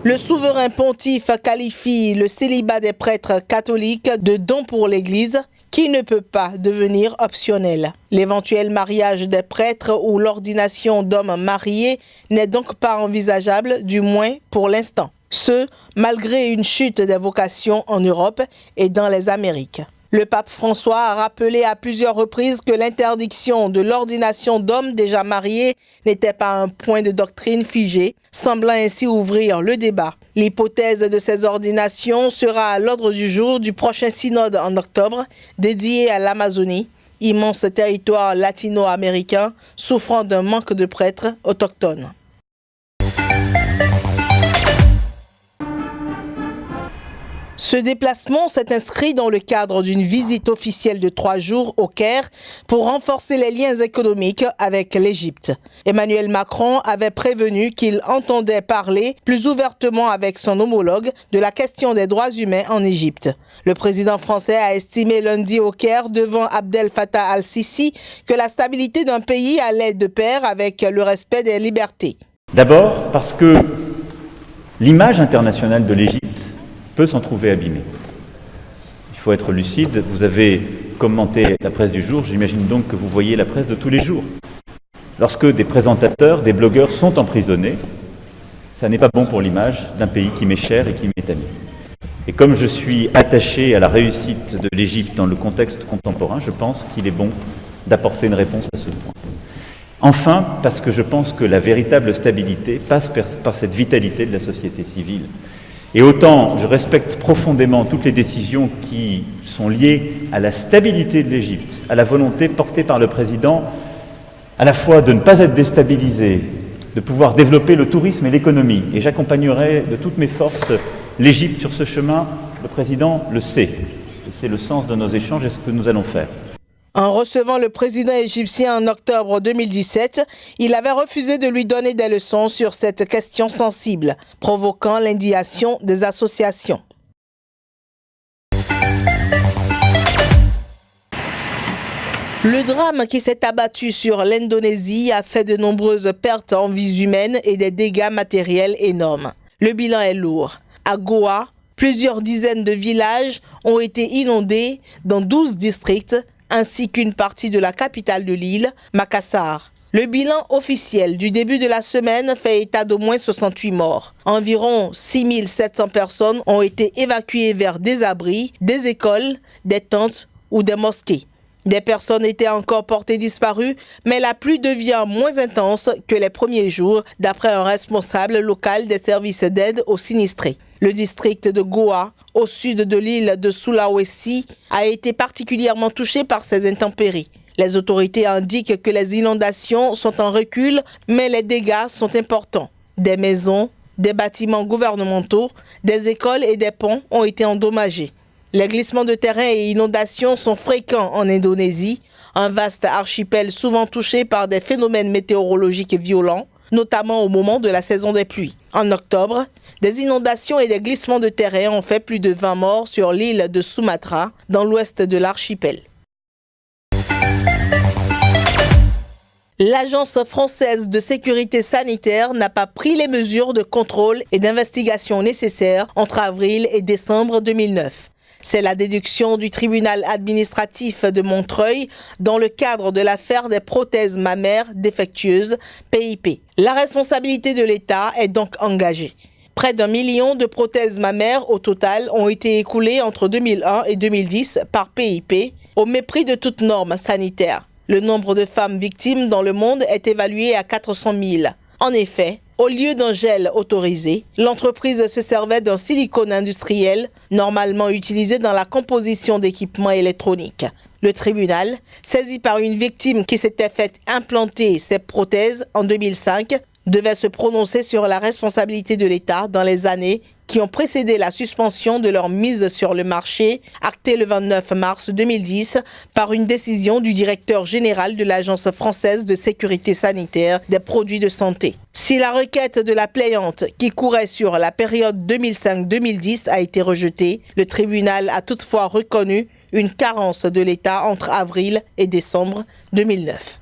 Le souverain pontife qualifie le célibat des prêtres catholiques de don pour l'Église qui ne peut pas devenir optionnel. L'éventuel mariage des prêtres ou l'ordination d'hommes mariés n'est donc pas envisageable, du moins pour l'instant. Ce, malgré une chute des vocations en Europe et dans les Amériques. Le pape François a rappelé à plusieurs reprises que l'interdiction de l'ordination d'hommes déjà mariés n'était pas un point de doctrine figé, semblant ainsi ouvrir le débat. L'hypothèse de ces ordinations sera à l'ordre du jour du prochain synode en octobre, dédié à l'Amazonie, immense territoire latino-américain souffrant d'un manque de prêtres autochtones. Ce déplacement s'est inscrit dans le cadre d'une visite officielle de 3 jours au Caire pour renforcer les liens économiques avec l'Égypte. Emmanuel Macron avait prévenu qu'il entendait parler plus ouvertement avec son homologue de la question des droits humains en Égypte. Le président français a estimé lundi au Caire devant Abdel Fattah al-Sisi que la stabilité d'un pays allait de pair avec le respect des libertés. D'abord parce que l'image internationale de l'Égypte peut s'en trouver abîmée. Il faut être lucide, vous avez commenté la presse du jour, j'imagine donc que vous voyez la presse de tous les jours. Lorsque des présentateurs, des blogueurs sont emprisonnés, ça n'est pas bon pour l'image d'un pays qui m'est cher et qui m'est ami. Et comme je suis attaché à la réussite de l'Égypte dans le contexte contemporain, je pense qu'il est bon d'apporter une réponse à ce point. Enfin, parce que je pense que la véritable stabilité passe par cette vitalité de la société civile. Et autant je respecte profondément toutes les décisions qui sont liées à la stabilité de l'Égypte, à la volonté portée par le président, à la fois de ne pas être déstabilisé, de pouvoir développer le tourisme et l'économie. Et j'accompagnerai de toutes mes forces l'Égypte sur ce chemin, le président le sait. Et c'est le sens de nos échanges et ce que nous allons faire. En recevant le président égyptien en octobre 2017, il avait refusé de lui donner des leçons sur cette question sensible, provoquant l'indignation des associations. Le drame qui s'est abattu sur l'Indonésie a fait de nombreuses pertes en vies humaines et des dégâts matériels énormes. Le bilan est lourd. À Goa, plusieurs dizaines de villages ont été inondés dans 12 districts, ainsi qu'une partie de la capitale de l'île, Makassar. Le bilan officiel du début de la semaine fait état d'au moins 68 morts. Environ 6 700 personnes ont été évacuées vers des abris, des écoles, des tentes ou des mosquées. Des personnes étaient encore portées disparues, mais la pluie devient moins intense que les premiers jours, d'après un responsable local des services d'aide aux sinistrés. Le district de Goa, au sud de l'île de Sulawesi, a été particulièrement touché par ces intempéries. Les autorités indiquent que les inondations sont en recul, mais les dégâts sont importants. Des maisons, des bâtiments gouvernementaux, des écoles et des ponts ont été endommagés. Les glissements de terrain et inondations sont fréquents en Indonésie, un vaste archipel souvent touché par des phénomènes météorologiques violents, notamment au moment de la saison des pluies. En octobre, des inondations et des glissements de terrain ont fait plus de 20 morts sur l'île de Sumatra, dans l'ouest de l'archipel. L'Agence française de sécurité sanitaire n'a pas pris les mesures de contrôle et d'investigation nécessaires entre avril et décembre 2009. C'est la déduction du tribunal administratif de Montreuil dans le cadre de l'affaire des prothèses mammaires défectueuses, PIP. La responsabilité de l'État est donc engagée. Près d'1 million de prothèses mammaires au total ont été écoulées entre 2001 et 2010 par PIP, au mépris de toute norme sanitaire. Le nombre de femmes victimes dans le monde est évalué à 400 000. En effet, au lieu d'un gel autorisé, l'entreprise se servait d'un silicone industriel, normalement utilisé dans la composition d'équipements électroniques. Le tribunal, saisi par une victime qui s'était fait implanter ces prothèses en 2005, devait se prononcer sur la responsabilité de l'État dans les années qui ont précédé la suspension de leur mise sur le marché, actée le 29 mars 2010 par une décision du directeur général de l'Agence française de sécurité sanitaire des produits de santé. Si la requête de la plaignante, qui courait sur la période 2005-2010, a été rejetée, le tribunal a toutefois reconnu une carence de l'État entre avril et décembre 2009.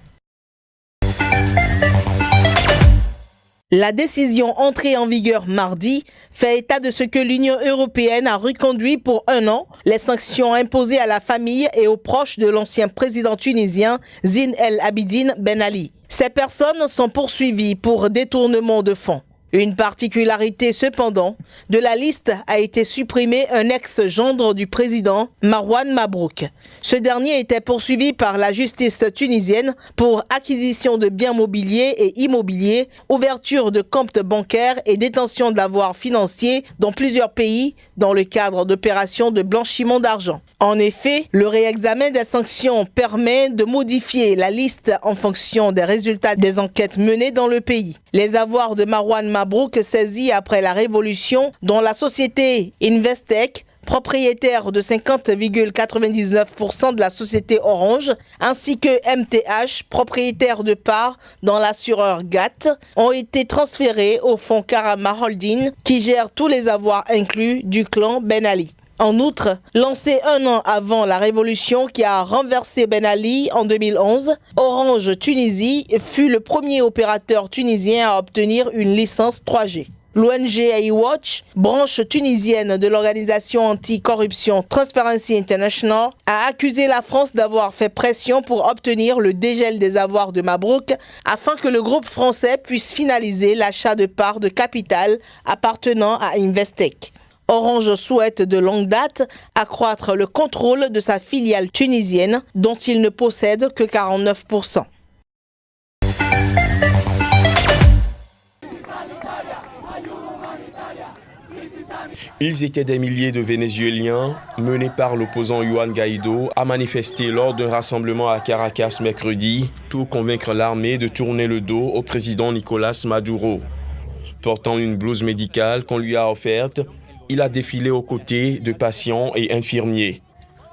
La décision entrée en vigueur mardi fait état de ce que l'Union européenne a reconduit pour 1 an les sanctions imposées à la famille et aux proches de l'ancien président tunisien Zine El Abidine Ben Ali. Ces personnes sont poursuivies pour détournement de fonds. Une particularité cependant, de la liste a été supprimé un ex-gendre du président, Marwan Mabrouk. Ce dernier était poursuivi par la justice tunisienne pour acquisition de biens mobiliers et immobiliers, ouverture de comptes bancaires et détention d'avoirs financiers dans plusieurs pays dans le cadre d'opérations de blanchiment d'argent. En effet, le réexamen des sanctions permet de modifier la liste en fonction des résultats des enquêtes menées dans le pays. Les avoirs de Marwan Mabrouk saisis après la révolution, dont la société Investec, propriétaire de 50,99% de la société Orange, ainsi que MTH, propriétaire de parts dans l'assureur GATT, ont été transférés au fonds Karama Holding, qui gère tous les avoirs inclus du clan Ben Ali. En outre, lancé 1 an avant la révolution qui a renversé Ben Ali en 2011, Orange Tunisie fut le premier opérateur tunisien à obtenir une licence 3G. L'ONG iWatch, branche tunisienne de l'organisation anti-corruption Transparency International, a accusé la France d'avoir fait pression pour obtenir le dégel des avoirs de Mabrouk afin que le groupe français puisse finaliser l'achat de parts de capital appartenant à Investec. Orange souhaite de longue date accroître le contrôle de sa filiale tunisienne dont il ne possède que 49%. Ils étaient des milliers de Vénézuéliens menés par l'opposant Juan Guaido à manifester lors d'un rassemblement à Caracas mercredi pour convaincre l'armée de tourner le dos au président Nicolás Maduro. Portant une blouse médicale qu'on lui a offerte, il a défilé aux côtés de patients et infirmiers.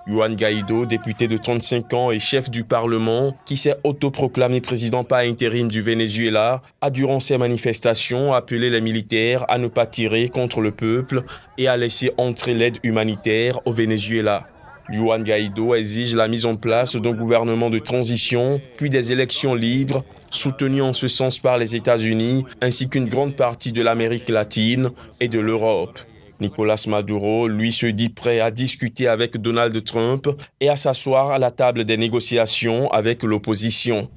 Juan Guaido, député de 35 ans et chef du Parlement, qui s'est autoproclamé président par intérim du Venezuela, a durant ces manifestations appelé les militaires à ne pas tirer contre le peuple et à laisser entrer l'aide humanitaire au Venezuela. Juan Guaido exige la mise en place d'un gouvernement de transition, puis des élections libres, soutenues en ce sens par les États-Unis, ainsi qu'une grande partie de l'Amérique latine et de l'Europe. Nicolás Maduro, lui, se dit prêt à discuter avec Donald Trump et à s'asseoir à la table des négociations avec l'opposition.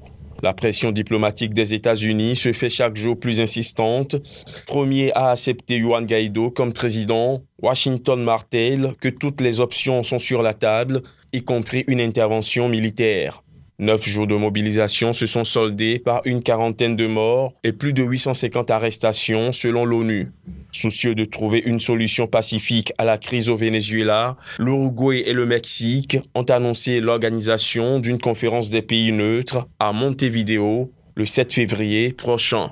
La pression diplomatique des États-Unis se fait chaque jour plus insistante. Premier à accepter Juan Guaido comme président, Washington martèle que toutes les options sont sur la table, y compris une intervention militaire. 9 jours de mobilisation se sont soldés par une quarantaine de morts et plus de 850 arrestations selon l'ONU. Soucieux de trouver une solution pacifique à la crise au Venezuela, l'Uruguay et le Mexique ont annoncé l'organisation d'une conférence des pays neutres à Montevideo le 7 février prochain.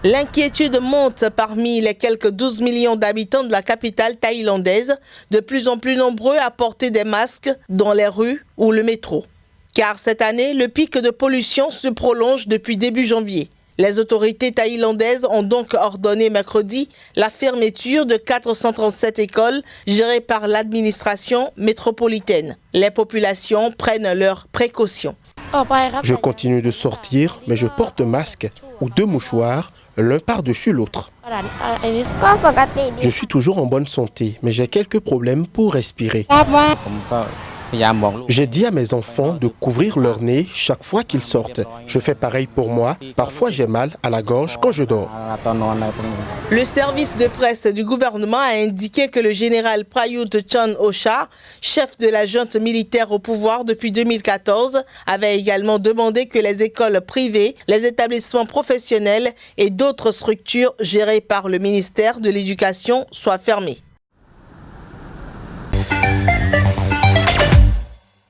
L'inquiétude monte parmi les quelques 12 millions d'habitants de la capitale thaïlandaise, de plus en plus nombreux à porter des masques dans les rues ou le métro. Car cette année, le pic de pollution se prolonge depuis début janvier. Les autorités thaïlandaises ont donc ordonné mercredi la fermeture de 437 écoles gérées par l'administration métropolitaine. Les populations prennent leurs précautions. Je continue de sortir, mais je porte masque ou 2 mouchoirs, l'un par-dessus l'autre. Je suis toujours en bonne santé, mais j'ai quelques problèmes pour respirer. J'ai dit à mes enfants de couvrir leur nez chaque fois qu'ils sortent. Je fais pareil pour moi. Parfois, j'ai mal à la gorge quand je dors. Le service de presse du gouvernement a indiqué que le général Prayut Chan-o-cha, chef de la junte militaire au pouvoir depuis 2014, avait également demandé que les écoles privées, les établissements professionnels et d'autres structures gérées par le ministère de l'Éducation soient fermées.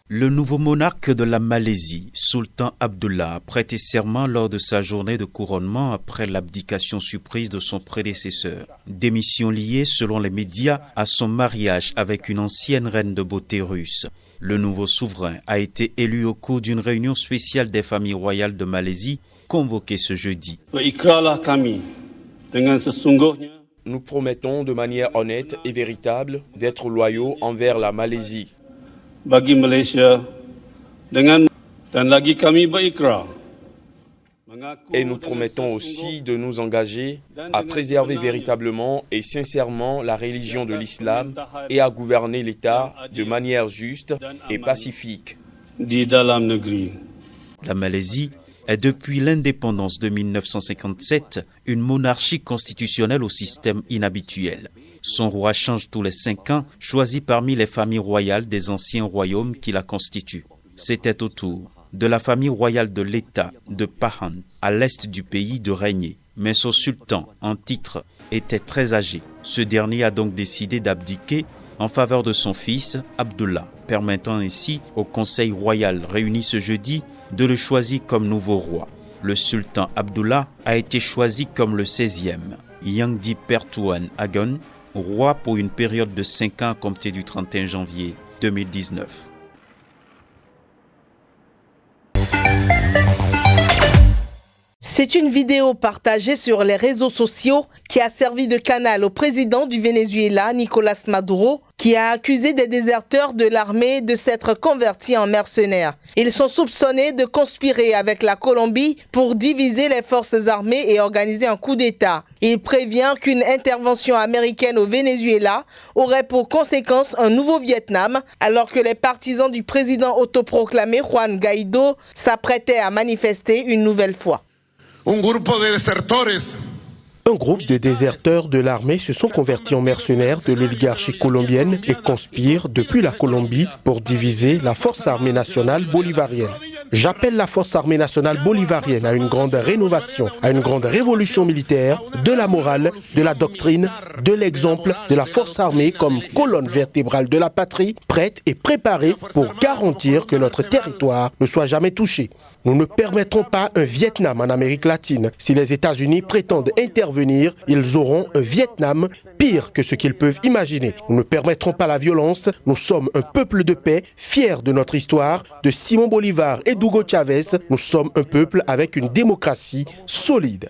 Le nouveau monarque de la Malaisie, Sultan Abdullah, a prêté serment lors de sa journée de couronnement après l'abdication surprise de son prédécesseur. Démission liée, selon les médias, à son mariage avec une ancienne reine de beauté russe. Le nouveau souverain a été élu au cours d'une réunion spéciale des familles royales de Malaisie, convoquée ce jeudi. Nous promettons de manière honnête et véritable d'être loyaux envers la Malaisie. Et nous promettons aussi de nous engager à préserver véritablement et sincèrement la religion de l'islam et à gouverner l'État de manière juste et pacifique. La Malaisie est depuis l'indépendance de 1957 une monarchie constitutionnelle au système inhabituel. Son roi change tous les 5 ans, choisi parmi les familles royales des anciens royaumes qui la constituent. C'était au tour de la famille royale de l'État de Pahang, à l'est du pays, de régner. Mais son sultan, en titre, était très âgé. Ce dernier a donc décidé d'abdiquer en faveur de son fils, Abdullah, permettant ainsi au Conseil royal réuni ce jeudi de le choisir comme nouveau roi. Le sultan Abdullah a été choisi comme le 16e, Yangdi Pertuan Agong, roi pour une période de 5 ans à compter du 31 janvier 2019. C'est une vidéo partagée sur les réseaux sociaux qui a servi de canal au président du Venezuela, Nicolás Maduro, qui a accusé des déserteurs de l'armée de s'être convertis en mercenaires. Ils sont soupçonnés de conspirer avec la Colombie pour diviser les forces armées et organiser un coup d'État. Il prévient qu'une intervention américaine au Venezuela aurait pour conséquence un nouveau Vietnam, alors que les partisans du président autoproclamé Juan Guaidó s'apprêtaient à manifester une nouvelle fois. Un groupe de déserteurs de l'armée se sont convertis en mercenaires de l'oligarchie colombienne et conspirent depuis la Colombie pour diviser la force armée nationale bolivarienne. J'appelle la force armée nationale bolivarienne à une grande rénovation, à une grande révolution militaire, de la morale, de la doctrine, de l'exemple de la force armée comme colonne vertébrale de la patrie, prête et préparée pour garantir que notre territoire ne soit jamais touché. Nous ne permettrons pas un Vietnam en Amérique latine. Si les États-Unis prétendent intervenir, ils auront un Vietnam pire que ce qu'ils peuvent imaginer. Nous ne permettrons pas la violence. Nous sommes un peuple de paix, fiers de notre histoire, de Simón Bolívar et d'Hugo Chávez. Nous sommes un peuple avec une démocratie solide.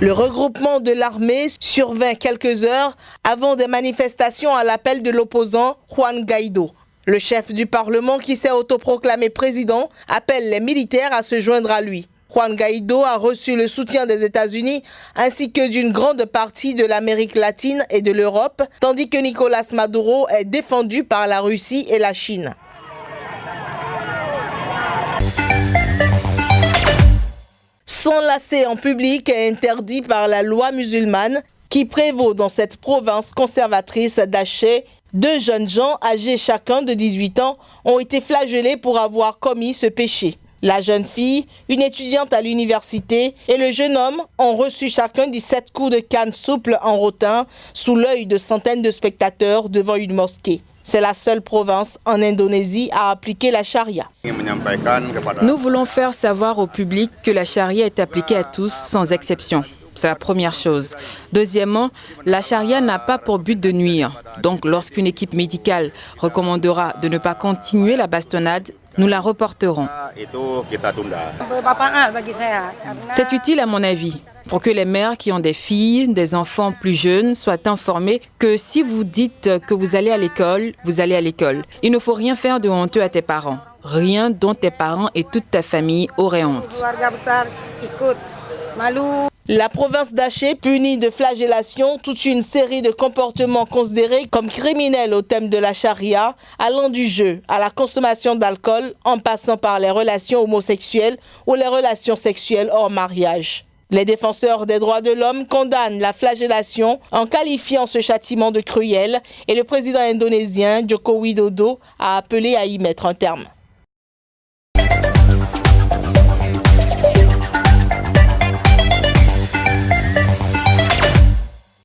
Le regroupement de l'armée survint quelques heures avant des manifestations à l'appel de l'opposant Juan Guaidó. Le chef du Parlement, qui s'est autoproclamé président, appelle les militaires à se joindre à lui. Juan Guaidó a reçu le soutien des États-Unis ainsi que d'une grande partie de l'Amérique latine et de l'Europe, tandis que Nicolás Maduro est défendu par la Russie et la Chine. S'enlacer en public est interdit par la loi musulmane qui prévaut dans cette province conservatrice d'Aceh. 2 jeunes gens âgés chacun de 18 ans ont été flagellés pour avoir commis ce péché. La jeune fille, une étudiante à l'université, et le jeune homme ont reçu chacun 17 coups de canne souple en rotin sous l'œil de centaines de spectateurs devant une mosquée. C'est la seule province en Indonésie à appliquer la charia. Nous voulons faire savoir au public que la charia est appliquée à tous sans exception. C'est la première chose. Deuxièmement, la charia n'a pas pour but de nuire. Donc, lorsqu'une équipe médicale recommandera de ne pas continuer la bastonnade, nous la reporterons. C'est utile à mon avis, pour que les mères qui ont des filles, des enfants plus jeunes soient informées que si vous dites que vous allez à l'école, vous allez à l'école. Il ne faut rien faire de honteux à tes parents. Rien dont tes parents et toute ta famille auraient honte. La province d'Aceh punit de flagellation toute une série de comportements considérés comme criminels au thème de la charia, allant du jeu à la consommation d'alcool, en passant par les relations homosexuelles ou les relations sexuelles hors mariage. Les défenseurs des droits de l'homme condamnent la flagellation en qualifiant ce châtiment de cruel et le président indonésien Joko Widodo a appelé à y mettre un terme.